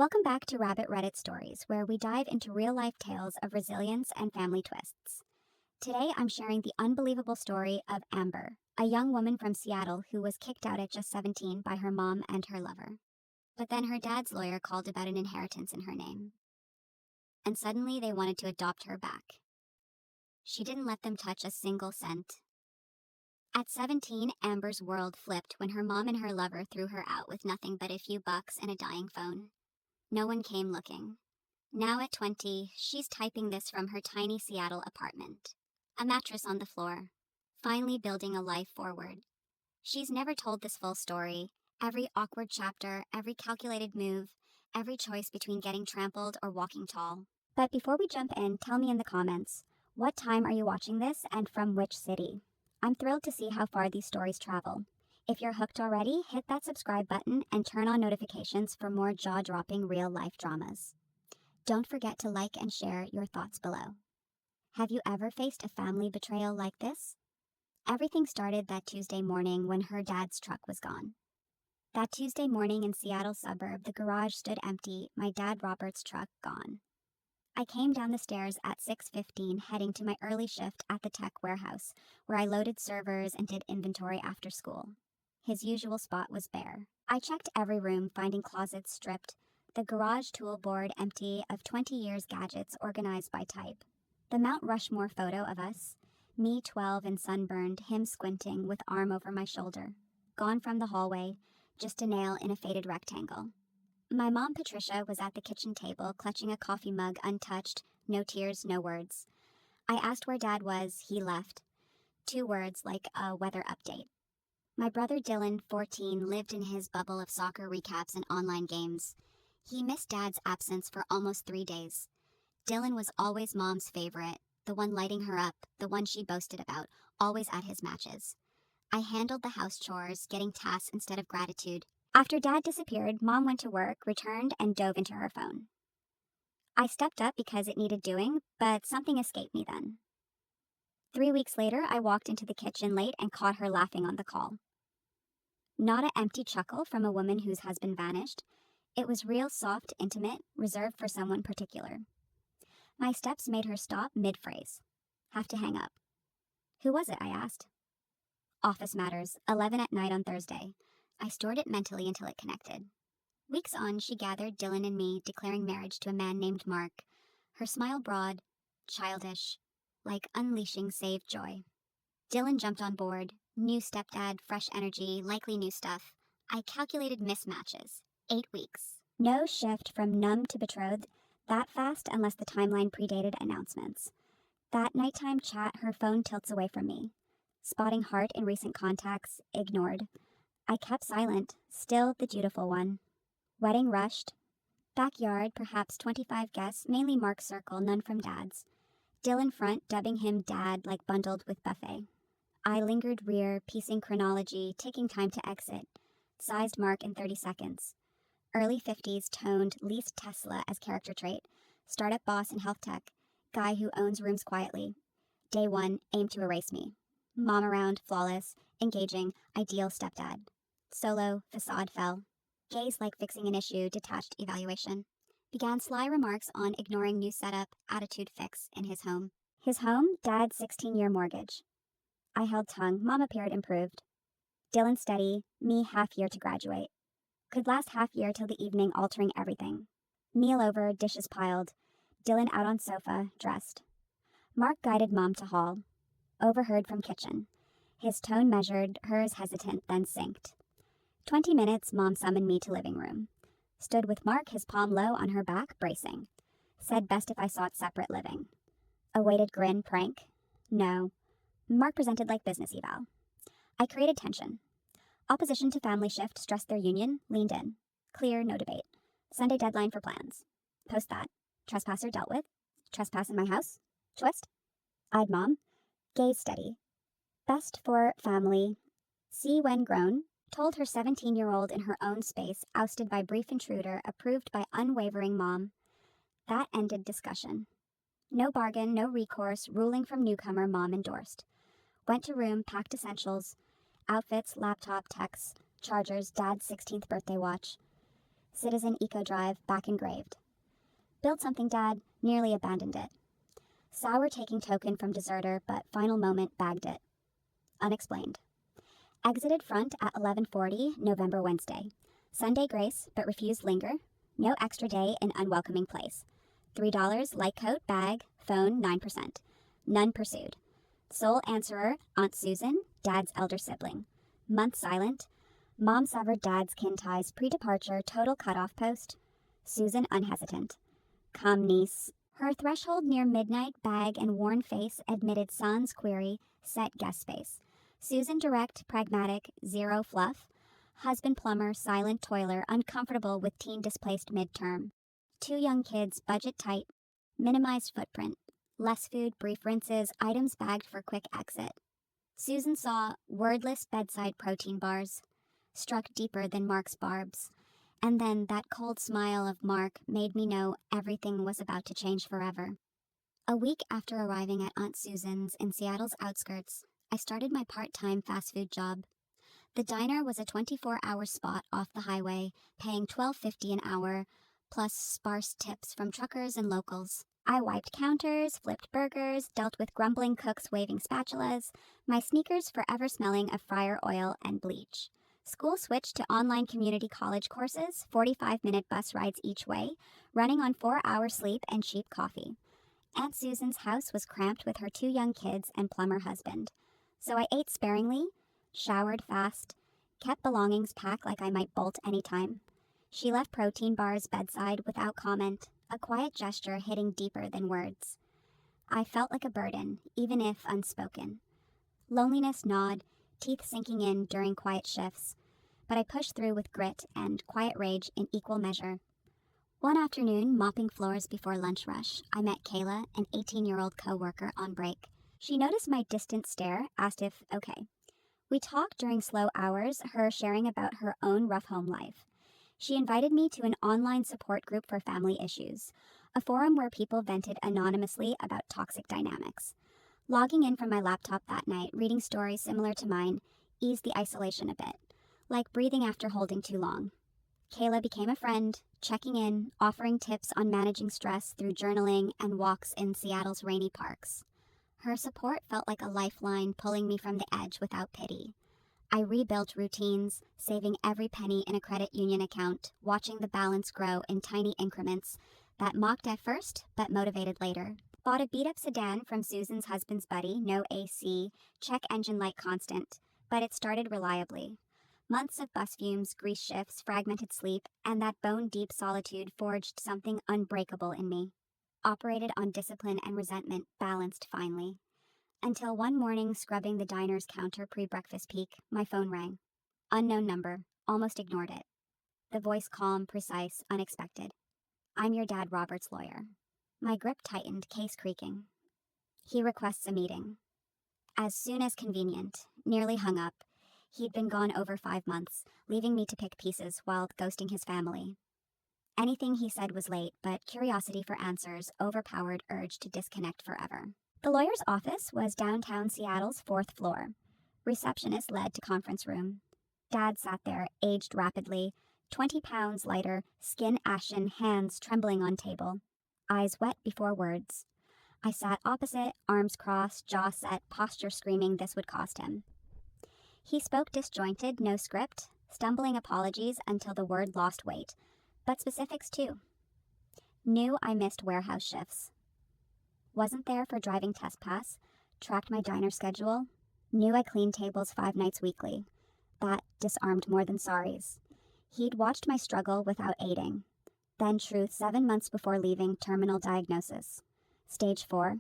Welcome back to Rabbit Reddit Stories, where we dive into real-life tales of resilience and family twists. Today, I'm sharing the unbelievable story of Amber, a young woman from Seattle who was kicked out at just 17 by her mom and her lover. But then her dad's lawyer called about an inheritance in her name. And suddenly they wanted to adopt her back. She didn't let them touch a single cent. At 17, Amber's world flipped when her mom and her lover threw her out with nothing but a few bucks and a dying phone. No one came looking. Now at 20, she's typing this from her tiny Seattle apartment. A mattress on the floor. Finally building a life forward. She's never told this full story. Every awkward chapter, every calculated move, every choice between getting trampled or walking tall. But before we jump in, tell me in the comments, what time are you watching this and from which city? I'm thrilled to see how far these stories travel. If you're hooked already, hit that subscribe button and turn on notifications for more jaw-dropping real-life dramas. Don't forget to like and share your thoughts below. Have you ever faced a family betrayal like this? Everything started that Tuesday morning when her dad's truck was gone. That Tuesday morning in Seattle suburb, the garage stood empty, my dad Robert's truck gone. I came down the stairs at 6:15, heading to my early shift at the tech warehouse, where I loaded servers and did inventory after school. His usual spot was bare. I checked every room, finding closets stripped, the garage tool board empty of 20 years' gadgets organized by type. The Mount Rushmore photo of us, me 12 and sunburned, him squinting with arm over my shoulder. Gone from the hallway, just a nail in a faded rectangle. My mom, Patricia, was at the kitchen table, clutching a coffee mug untouched, no tears, no words. I asked where Dad was, he left. 2 words like a weather update. My brother Dylan, 14, lived in his bubble of soccer recaps and online games. He missed Dad's absence for almost 3 days. Dylan was always Mom's favorite, the one lighting her up, the one she boasted about, always at his matches. I handled the house chores, getting tasks instead of gratitude. After Dad disappeared, Mom went to work, returned, and dove into her phone. I stepped up because it needed doing, but something escaped me then. 3 weeks later, I walked into the kitchen late and caught her laughing on the call. Not an empty chuckle from a woman whose husband vanished. It was real, soft, intimate, reserved for someone particular. My steps made her stop mid-phrase. Have to hang up. Who was it? I asked. Office matters, 11 at night on Thursday. I stored it mentally until it connected. Weeks on, she gathered Dylan and me, declaring marriage to a man named Mark. Her smile broad, childish, like unleashing saved joy. Dylan jumped on board. New stepdad, fresh energy, likely new stuff. I calculated mismatches. 8 weeks. No shift from numb to betrothed that fast unless the timeline predated announcements. That nighttime chat, her phone tilts away from me. Spotting heart in recent contacts, ignored. I kept silent, still the dutiful one. Wedding rushed. Backyard, perhaps 25 guests, mainly Mark's circle, none from Dad's. Dylan front, dubbing him Dad like bundled with buffet. I lingered rear, piecing chronology, taking time to exit. Sized Mark in 30 seconds. Early 50s, toned, leased Tesla as character trait. Startup boss in health tech. Guy who owns rooms quietly. Day 1, aimed to erase me. Mom around, flawless, engaging, ideal stepdad. Solo, facade fell. Gaze like fixing an issue, detached evaluation. Began sly remarks on ignoring new setup, attitude fix in his home. His home, Dad's 16-year mortgage. I held tongue. Mom appeared improved. Dylan steady, me half year to graduate. Could last half year till the evening, altering everything. Meal over, dishes piled. Dylan out on sofa, dressed. Mark guided Mom to hall. Overheard from kitchen. His tone measured, hers hesitant, then synced. 20 minutes, Mom summoned me to living room. Stood with Mark, his palm low on her back, bracing. Said best if I sought separate living. Awaited grin, prank. No. Mark presented like business eval. I created tension. Opposition to family shift stressed their union, leaned in. Clear, no debate. Sunday deadline for plans. Post that. Trespasser dealt with. Trespass in my house. Twist. Eyed Mom. Gaze steady. Best for family. See when grown. Told her 17-year-old in her own space, ousted by brief intruder, approved by unwavering Mom. That ended discussion. No bargain, no recourse, ruling from newcomer, Mom endorsed. Went to room, packed essentials, outfits, laptop, texts, chargers, Dad's 16th birthday watch. Citizen Eco Drive back engraved. Built something, Dad, nearly abandoned it. Sour taking token from deserter, but final moment bagged it. Unexplained. Exited front at 11:40, November Wednesday. Sunday grace, but refused linger. No extra day in unwelcoming place. $3, light coat, bag, phone 9%. None pursued. Sole answerer, Aunt Susan, Dad's elder sibling. Month silent. Mom severed Dad's kin ties pre-departure total cutoff post. Susan unhesitant. Come, niece. Her threshold near midnight, bag and worn face admitted sans query, set guest space. Susan direct, pragmatic, zero fluff. Husband plumber, silent toiler, uncomfortable with teen displaced midterm. 2 young kids, budget tight. Minimized footprint. Less food, brief rinses, items bagged for quick exit. Susan saw wordless bedside protein bars. Struck deeper than Mark's barbs. And then that cold smile of Mark made me know everything was about to change forever. A week after arriving at Aunt Susan's in Seattle's outskirts, I started my part-time fast food job. The diner was a 24-hour spot off the highway, paying $12.50 an hour, plus sparse tips from truckers and locals. I wiped counters, flipped burgers, dealt with grumbling cooks waving spatulas, my sneakers forever smelling of fryer oil and bleach. School switched to online community college courses, 45-minute bus rides each way, running on 4-hour sleep and cheap coffee. Aunt Susan's house was cramped with her 2 young kids and plumber husband. So I ate sparingly, showered fast, kept belongings packed like I might bolt anytime. She left protein bars bedside without comment, a quiet gesture hitting deeper than words. I felt like a burden, even if unspoken. Loneliness gnawed, teeth sinking in during quiet shifts, but I pushed through with grit and quiet rage in equal measure. One afternoon, mopping floors before lunch rush, I met Kayla, an 18-year-old co-worker, on break. She noticed my distant stare, asked if okay. We talked during slow hours, her sharing about her own rough home life. She invited me to an online support group for family issues, a forum where people vented anonymously about toxic dynamics. Logging in from my laptop that night, reading stories similar to mine, eased the isolation a bit, like breathing after holding too long. Kayla became a friend, checking in, offering tips on managing stress through journaling and walks in Seattle's rainy parks. Her support felt like a lifeline pulling me from the edge without pity. I rebuilt routines, saving every penny in a credit union account, watching the balance grow in tiny increments that mocked at first but motivated later. Bought a beat-up sedan from Susan's husband's buddy, no AC, check engine light constant, but it started reliably. Months of bus fumes, grease shifts, fragmented sleep, and that bone-deep solitude forged something unbreakable in me. Operated on discipline and resentment, balanced finely. Until one morning, scrubbing the diner's counter pre-breakfast peak, my phone rang. Unknown number, almost ignored it. The voice calm, precise, unexpected. I'm your dad Robert's lawyer. My grip tightened, case creaking. He requests a meeting. As soon as convenient, nearly hung up. He'd been gone over 5 months, leaving me to pick pieces while ghosting his family. Anything he said was late, but curiosity for answers overpowered urge to disconnect forever. The lawyer's office was downtown Seattle's 4th floor. Receptionist led to conference room. Dad sat there, aged rapidly, 20 pounds lighter, skin ashen, hands trembling on table. Eyes wet before words. I sat opposite, arms crossed, jaw set, posture screaming this would cost him. He spoke disjointed, no script, stumbling apologies until the word lost weight, but specifics too. Knew I missed warehouse shifts. Wasn't there for driving test pass, tracked my diner schedule, knew I cleaned tables 5 nights weekly. That disarmed more than sorries. He'd watched my struggle without aiding. Then truth 7 months before leaving, terminal diagnosis. Stage 4.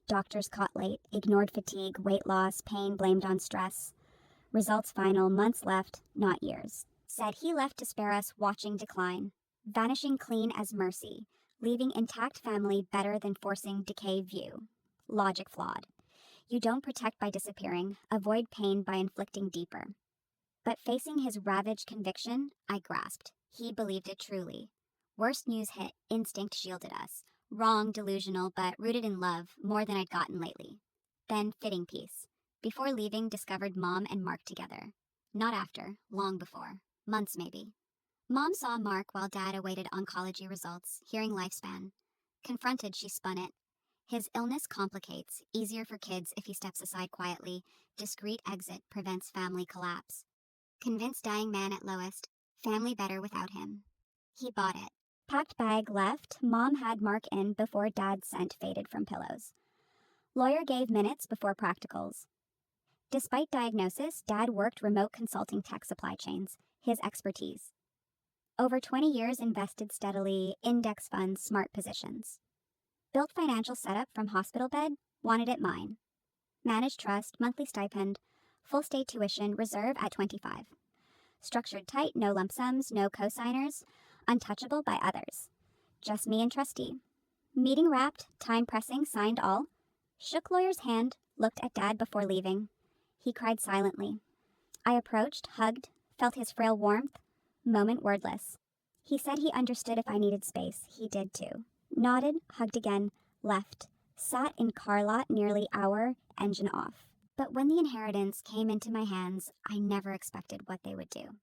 Doctors caught late, ignored fatigue, weight loss, pain blamed on stress. Results final, months left, not years. Said he left to spare us watching decline. Vanishing clean as mercy. Leaving intact family better than forcing decay view. Logic flawed. You don't protect by disappearing, avoid pain by inflicting deeper. But facing his ravaged conviction, I grasped. He believed it truly. Worst news hit, instinct shielded us. Wrong, delusional, but rooted in love, more than I'd gotten lately. Then fitting peace. Before leaving, discovered Mom and Mark together. Not after, long before. Months maybe. Mom saw Mark while Dad awaited oncology results, hearing lifespan. Confronted, she spun it. His illness complicates, easier for kids if he steps aside quietly. Discreet exit prevents family collapse. Convinced dying man at lowest, family better without him. He bought it. Packed bag left, Mom had Mark in before Dad's scent faded from pillows. Lawyer gave minutes before practicals. Despite diagnosis, Dad worked remote consulting tech supply chains, his expertise. Over 20 years invested steadily, index funds, smart positions. Built financial setup from hospital bed, wanted it mine. Managed trust, monthly stipend, full state tuition, reserve at 25. Structured tight, no lump sums, no co-signers, untouchable by others. Just me and trustee. Meeting wrapped, time pressing, signed all. Shook lawyer's hand, looked at Dad before leaving. He cried silently. I approached, hugged, felt his frail warmth, moment wordless. He said he understood if I needed space. He did too. Nodded, hugged again, left. Sat in car lot nearly hour, engine off. But when the inheritance came into my hands, I never expected what they would do.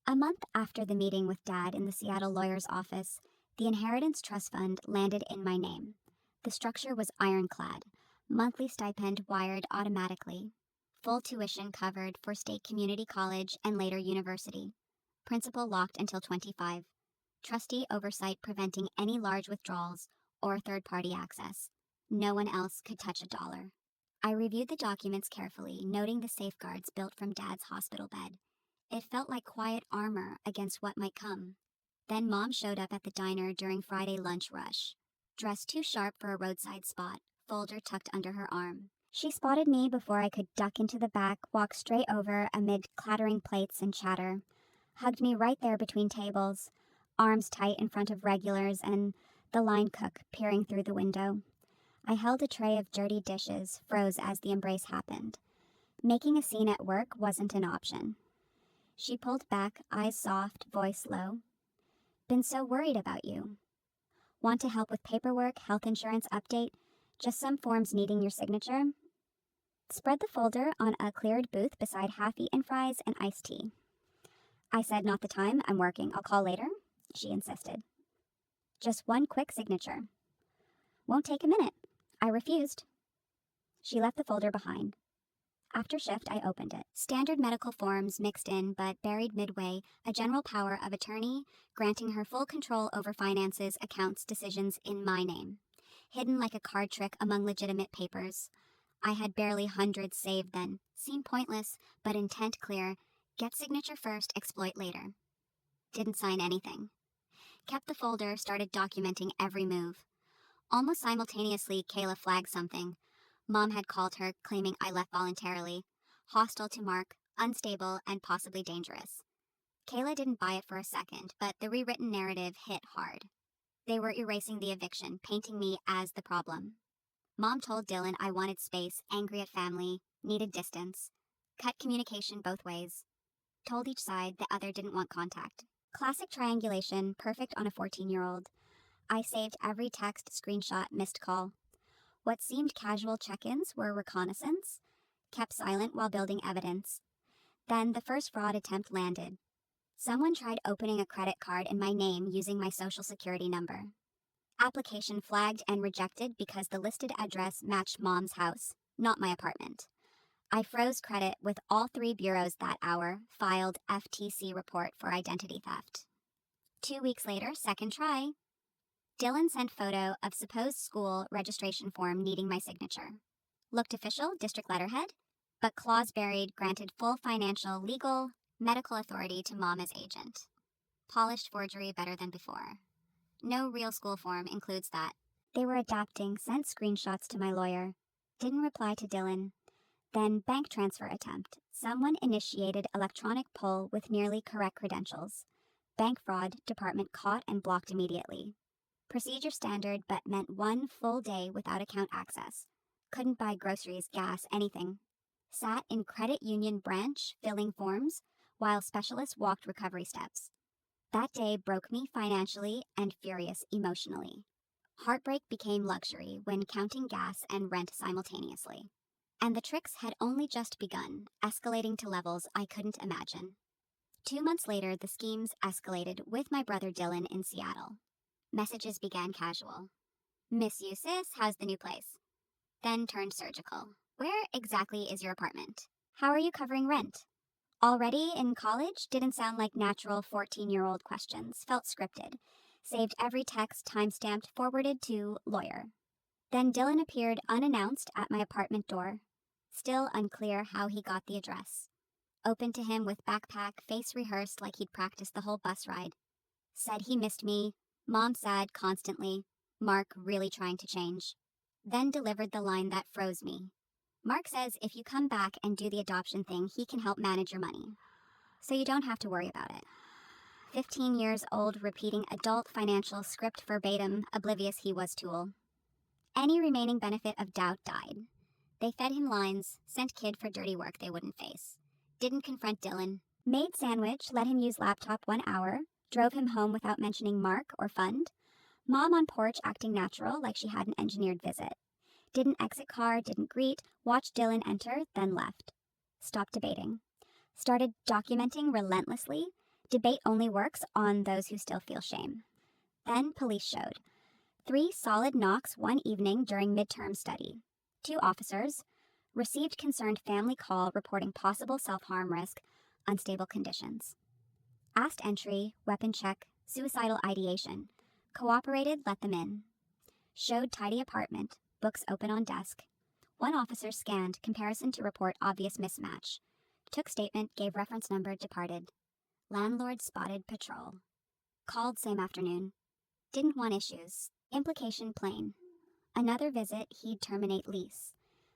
A month after the meeting with Dad in the Seattle lawyer's office, the inheritance trust fund landed in my name. The structure was ironclad. Monthly stipend wired automatically. Full tuition covered for state community college and later university. Principal locked until 25. Trustee oversight preventing any large withdrawals or third-party access. No one else could touch a dollar. I reviewed the documents carefully, noting the safeguards built from Dad's hospital bed. It felt like quiet armor against what might come. Then Mom showed up at the diner during Friday lunch rush. Dressed too sharp for a roadside spot, folder tucked under her arm. She spotted me before I could duck into the back, walk straight over amid clattering plates and chatter. Hugged me right there between tables, arms tight in front of regulars and the line cook peering through the window. I held a tray of dirty dishes, froze as the embrace happened. Making a scene at work wasn't an option. She pulled back, eyes soft, voice low. Been so worried about you. Want to help with paperwork, health insurance update, just some forms needing your signature? Spread the folder on a cleared booth beside half-eaten fries and iced tea. I said, not the time, I'm working, I'll call later, she insisted. Just one quick signature. Won't take a minute. I refused. She left the folder behind. After shift, I opened it. Standard medical forms mixed in, but buried midway, a general power of attorney, granting her full control over finances, accounts, decisions in my name. Hidden like a card trick among legitimate papers. I had barely hundreds saved then. Seemed pointless, but intent clear. Get signature first, exploit later. Didn't sign anything. Kept the folder, started documenting every move. Almost simultaneously, Kayla flagged something. Mom had called her, claiming I left voluntarily. Hostile to Mark, unstable, and possibly dangerous. Kayla didn't buy it for a second, but the rewritten narrative hit hard. They were erasing the eviction, painting me as the problem. Mom told Dylan I wanted space, angry at family, needed distance. Cut communication both ways. Told each side the other didn't want contact. Classic triangulation, perfect on a 14-year-old. I saved every text, screenshot, missed call. What seemed casual check-ins were reconnaissance, kept silent while building evidence. Then the first fraud attempt landed. Someone tried opening a credit card in my name using my social security number. Application flagged and rejected because the listed address matched Mom's house, not my apartment. I froze credit with all 3 bureaus that hour, filed FTC report for identity theft. 2 weeks later, second try. Dylan sent photo of supposed school registration form needing my signature. Looked official, district letterhead, but clause buried granted full financial, legal, medical authority to Mom as agent. Polished forgery better than before. No real school form includes that. They were adapting, sent screenshots to my lawyer. Didn't reply to Dylan. Then bank transfer attempt. Someone initiated electronic pull with nearly correct credentials. Bank fraud, department caught and blocked immediately. Procedure standard, but meant 1 full day without account access. Couldn't buy groceries, gas, anything. Sat in credit union branch, filling forms, while specialists walked recovery steps. That day broke me financially and furious emotionally. Heartbreak became luxury when counting gas and rent simultaneously. And the tricks had only just begun, escalating to levels I couldn't imagine. 2 months later, the schemes escalated with my brother Dylan in Seattle. Messages began casual. Miss you, sis. How's the new place? Then turned surgical. Where exactly is your apartment? How are you covering rent? Already in college didn't sound like natural 14-year-old questions. Felt scripted. Saved every text timestamped forwarded to lawyer. Then Dylan appeared unannounced at my apartment door. Still unclear how he got the address. Opened to him with backpack, face rehearsed like he'd practiced the whole bus ride. Said he missed me. Mom sad constantly. Mark really trying to change. Then delivered the line that froze me. Mark says if you come back and do the adoption thing, he can help manage your money. So you don't have to worry about it. 15 years old, repeating adult financial script verbatim, oblivious he was tool. Any remaining benefit of doubt died. They fed him lines, sent kid for dirty work they wouldn't face. Didn't confront Dylan. Made sandwich, let him use laptop 1 hour, drove him home without mentioning Mark or fund. Mom on porch acting natural like she had an engineered visit. Didn't exit car, didn't greet, watched Dylan enter, then left. Stopped debating. Started documenting relentlessly. Debate only works on those who still feel shame. Then police showed. 3 solid knocks one evening during midterm study. 2 officers. Received concerned family call reporting possible self-harm risk, unstable conditions. Asked entry, weapon check, suicidal ideation. Cooperated, let them in. Showed tidy apartment, books open on desk. 1 officer scanned, comparison to report obvious mismatch. Took statement, gave reference number, departed. Landlord spotted patrol. Called same afternoon. Didn't want issues. Implication plain. Another visit, he'd terminate lease.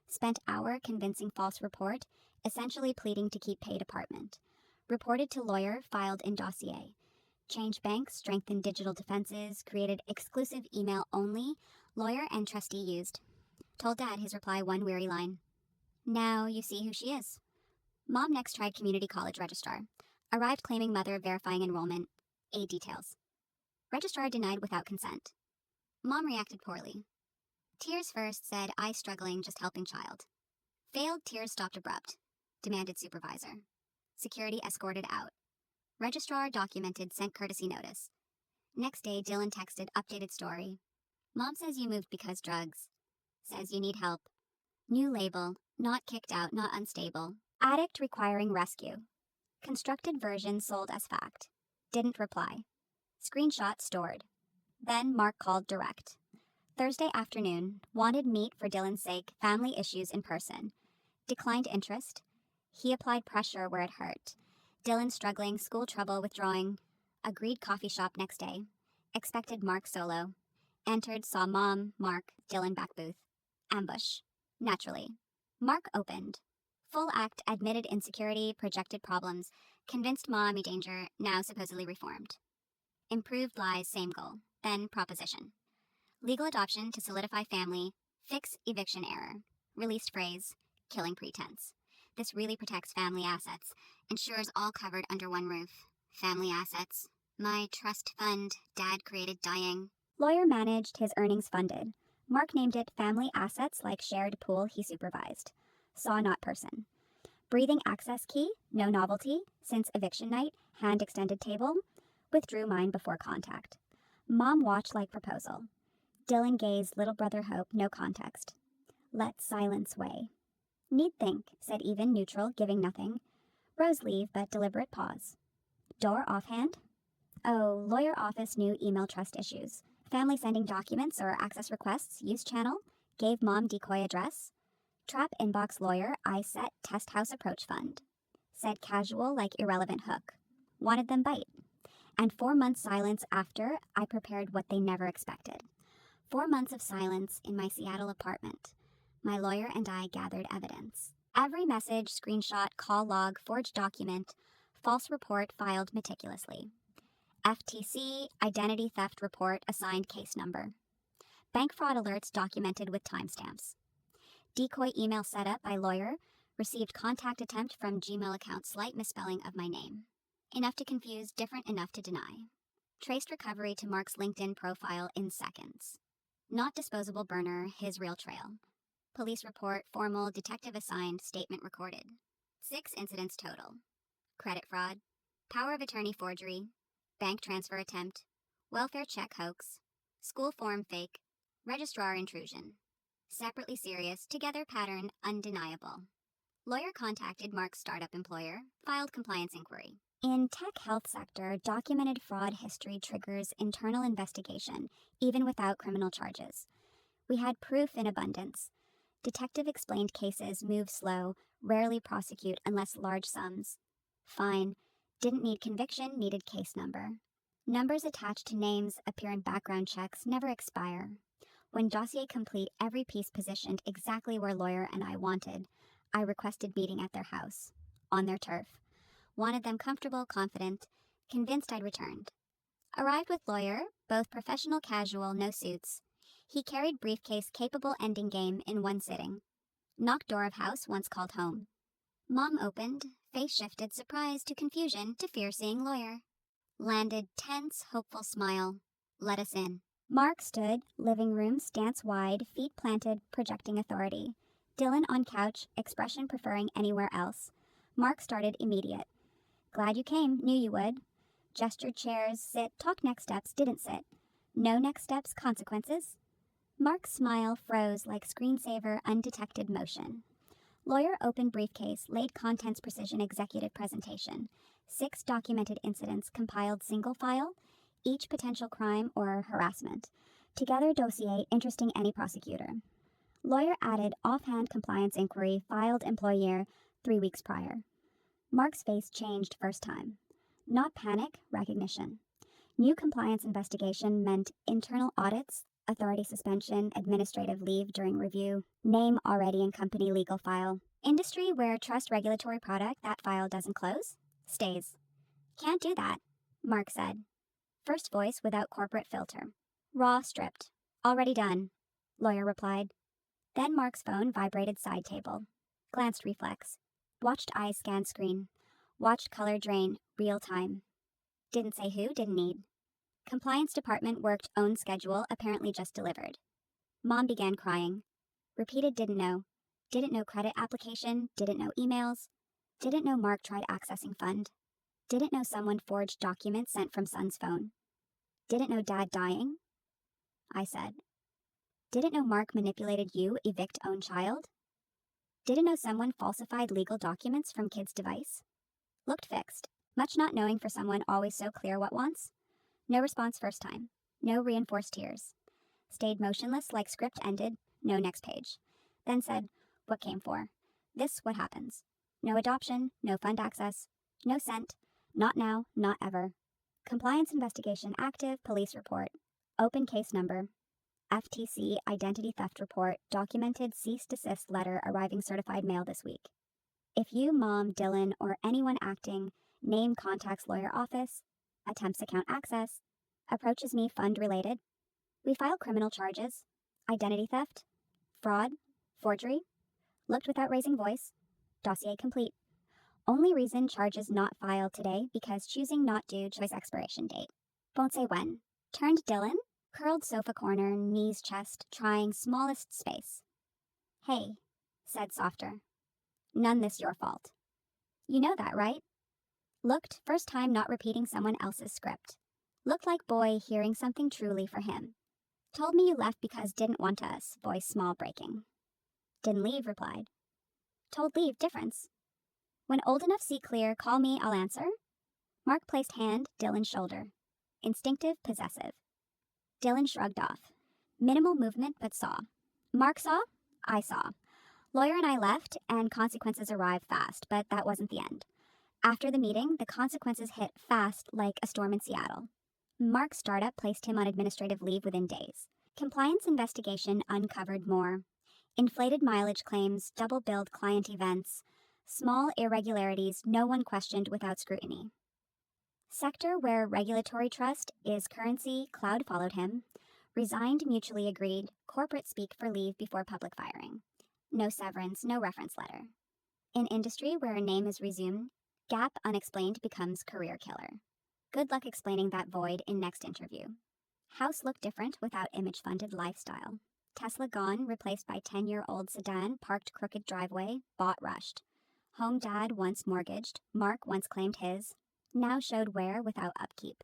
Spent hour convincing false report, essentially pleading to keep paid apartment. Reported to lawyer, filed in dossier. Changed banks, strengthened digital defenses, created exclusive email only, lawyer and trustee used. Told dad his reply 1 weary line. Now you see who she is. Mom next tried community college registrar. Arrived claiming mother verifying enrollment. Aid details. Registrar denied without consent. Mom reacted poorly. Tears first, said I struggling, just helping child. Failed, tears stopped abrupt. Demanded supervisor. Security escorted out. Registrar documented, sent courtesy notice. Next day, Dylan texted updated story. Mom says you moved because drugs. Says you need help. New label, not kicked out, not unstable. Addict requiring rescue. Constructed version sold as fact. Didn't reply. Screenshot stored. Then Mark called direct. Thursday afternoon, wanted meet for Dylan's sake, family issues in person. Declined interest. He applied pressure where it hurt. Dylan struggling, school trouble, withdrawing. Agreed coffee shop next day. Expected Mark solo. Entered, saw Mom, Mark, Dylan back booth. Ambush. Naturally. Mark opened. Full act, admitted insecurity, projected problems. Convinced Mom danger, now supposedly reformed. Improved lies, same goal. Then proposition. Legal adoption to solidify family. Fix eviction error. Released phrase. Killing pretense. This really protects family assets. Ensures all covered under one roof. Family assets. My trust fund, dad created dying. Lawyer managed, his earnings funded. Mark named it family assets like shared pool he supervised. Saw not person. Breathing access key, no novelty, since eviction night, hand extended table. Withdrew mine before contact. Mom watch like proposal. Dylan gaze, little brother hope, no context. Let silence weigh. Need think, said even, neutral, giving nothing. Rose leave, but deliberate pause. Door offhand? Oh, lawyer office new email trust issues. Family sending documents or access requests, use channel. Gave Mom decoy address. Trap inbox lawyer, I set test house approach fund. Said casual like irrelevant hook. Wanted them bite. And 4 months silence after, I prepared what they never expected. 4 months of silence in my Seattle apartment. My lawyer and I gathered evidence. Every message, screenshot, call log, forged document, false report filed meticulously. FTC, identity theft report assigned case number. Bank fraud alerts documented with timestamps. Decoy email setup by lawyer, received contact attempt from Gmail account, slight misspelling of my name. Enough to confuse, different enough to deny. Traced recovery to Mark's LinkedIn profile in seconds. Not disposable burner, his real trail. Police report, formal, detective assigned, statement recorded. 6 incidents total. Credit fraud. power of attorney forgery, bank transfer attempt, welfare check hoax, school form fake, registrar intrusion. Separately serious, together pattern undeniable. Lawyer contacted Mark's startup employer, filed compliance inquiry. In tech health sector, documented fraud history triggers internal investigation, even without criminal charges. We had proof in abundance. Detective explained cases move slow, rarely prosecute unless large sums. Fine. Didn't need conviction, needed case number. Numbers attached to names appear in background checks, never expire. When dossier complete, every piece positioned exactly where lawyer and I wanted, I requested meeting at their house, on their turf. Wanted them comfortable, confident, convinced I'd returned. Arrived with lawyer, both professional casual, no suits. He carried briefcase capable ending game in one sitting. Knocked door of house once called home. Mom opened, face shifted surprise to confusion to fear seeing lawyer. Landed tense, hopeful smile. Let us in. Mark stood, living room stance wide, feet planted, projecting authority. Dylan on couch, expression preferring anywhere else. Mark started immediate. Glad you came, knew you would. Gestured chairs, sit, talk next steps, didn't sit. No next steps, consequences. Mark's smile froze like screensaver undetected motion. Lawyer opened briefcase, laid contents precision executive presentation. 6 documented incidents compiled single file, each potential crime or harassment. Together dossier interesting any prosecutor. Lawyer added offhand compliance inquiry filed employer 3 weeks prior. Mark's face changed first time. Not panic, recognition. New compliance investigation meant internal audits, authority suspension, administrative leave during review, name already in company legal file. Industry where trust regulatory product that file doesn't close, stays. Can't do that, Mark said. First voice without corporate filter. Raw stripped. Already done, lawyer replied. Then Mark's phone vibrated side table. Glanced reflex. Watched eyes scan screen. Watched color drain, real time. Didn't say who, didn't need. Compliance department worked own schedule, apparently just delivered. Mom began crying. Repeated didn't know. Didn't know credit application, didn't know emails. Didn't know Mark tried accessing fund. Didn't know someone forged documents sent from son's phone. Didn't know dad dying? I said. Didn't know Mark manipulated you, evict own child? Didn't know someone falsified legal documents from kid's device? Looked fixed, much not knowing for someone always so clear what wants. No response first time. No reinforced tears. Stayed motionless like script ended, no next page. Then said, what came for? This what happens. No adoption, no fund access, no cent, not now, not ever. Compliance investigation active, police report. Open case number. FTC identity theft report, documented cease desist letter arriving certified mail this week. If you, mom, Dylan, or anyone acting, name contacts lawyer office, attempts account access, approaches me fund related, we file criminal charges, identity theft, fraud, forgery, looked without raising voice, dossier complete. Only reason charges not filed today because choosing not due choice expiration date. Won't say when. Turned Dylan, curled sofa corner, knees chest, trying smallest space. Hey, said softer. None this your fault. You know that, right? Looked, first time not repeating someone else's script. Looked like boy hearing something truly for him. Told me you left because didn't want us, voice small breaking. Didn't leave, replied. Told leave, difference. When old enough see clear, call me, I'll answer. Mark placed hand, Dylan's shoulder. Instinctive, possessive. Dylan shrugged off. Minimal movement, but saw. Mark saw, I saw. Lawyer and I left, and consequences arrived fast, but that wasn't the end. After the meeting, the consequences hit fast like a storm in Seattle. Mark's startup placed him on administrative leave within days. Compliance investigation uncovered more. Inflated mileage claims, double-billed client events, small irregularities no one questioned without scrutiny. Sector where regulatory trust is currency, cloud followed him. Resigned, mutually agreed, corporate speak for leave before public firing. No severance, no reference letter. In industry where a name is resumed, gap unexplained becomes career killer. Good luck explaining that void in next interview. House looked different without image-funded lifestyle. Tesla gone, replaced by 10-year-old sedan, parked crooked driveway, bought rushed. Home dad once mortgaged, Mark once claimed his. now showed wear without upkeep.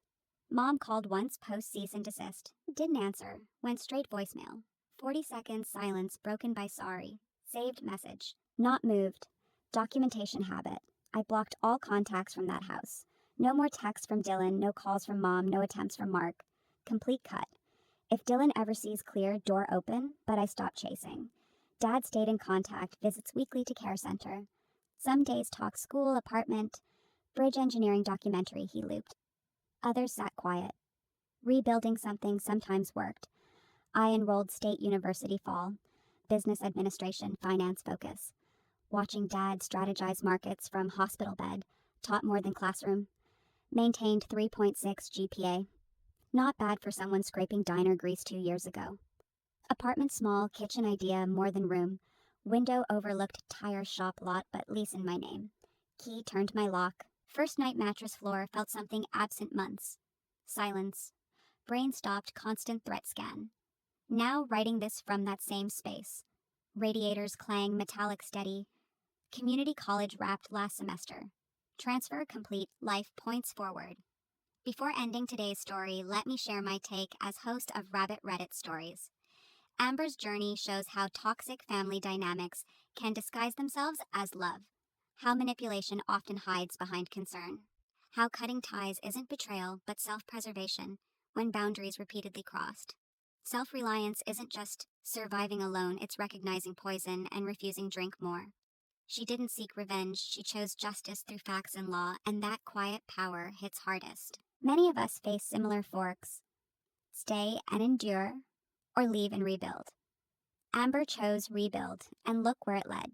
Mom called once post cease and desist. Didn't answer. Went straight voicemail. 40 seconds silence broken by sorry. Saved message. Not moved. Documentation habit. I blocked all contacts from that house. No more texts from Dylan, no calls from Mom, no attempts from Mark. Complete cut. If Dylan ever sees clear, door open, but I stopped chasing. Dad stayed in contact, visits weekly to care center. Some days talk school, apartment, bridge engineering documentary he looped. Others sat quiet. Rebuilding something sometimes worked. I enrolled State University fall. Business administration, finance focus. Watching Dad strategize markets from hospital bed. Taught more than classroom. Maintained 3.6 GPA. Not bad for someone scraping diner grease 2 years ago. Apartment small, kitchen idea, more than room. Window overlooked tire shop lot, but lease in my name. Key turned my lock. First night mattress floor, felt something absent months. Silence. Brain stopped, constant threat scan. Now writing this from that same space. Radiators clang, metallic steady. Community college wrapped last semester. Transfer complete, life points forward. Before ending today's story, let me share my take as host of Rabbit Reddit Stories. Amber's journey shows how toxic family dynamics can disguise themselves as love, how manipulation often hides behind concern, how cutting ties isn't betrayal but self-preservation when boundaries repeatedly crossed. Self-reliance isn't just surviving alone, it's recognizing poison and refusing drink more. She didn't seek revenge, she chose justice through facts and law, and that quiet power hits hardest. Many of us face similar forks. Stay and endure, or leave and rebuild. Amber chose rebuild, and look where it led.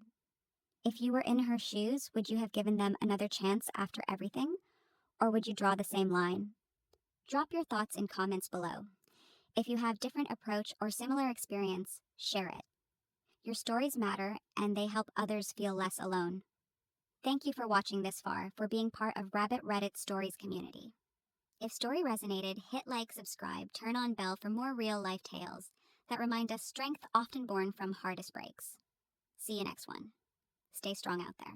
If you were in her shoes, would you have given them another chance after everything? Or would you draw the same line? Drop your thoughts in comments below. If you have different approach or similar experience, share it. Your stories matter, and they help others feel less alone. Thank you for watching this far, for being part of Rabbit Reddit Stories community. If story resonated, hit like, subscribe, turn on bell for more real-life tales that remind us strength often born from hardest breaks. See you next one. Stay strong out there.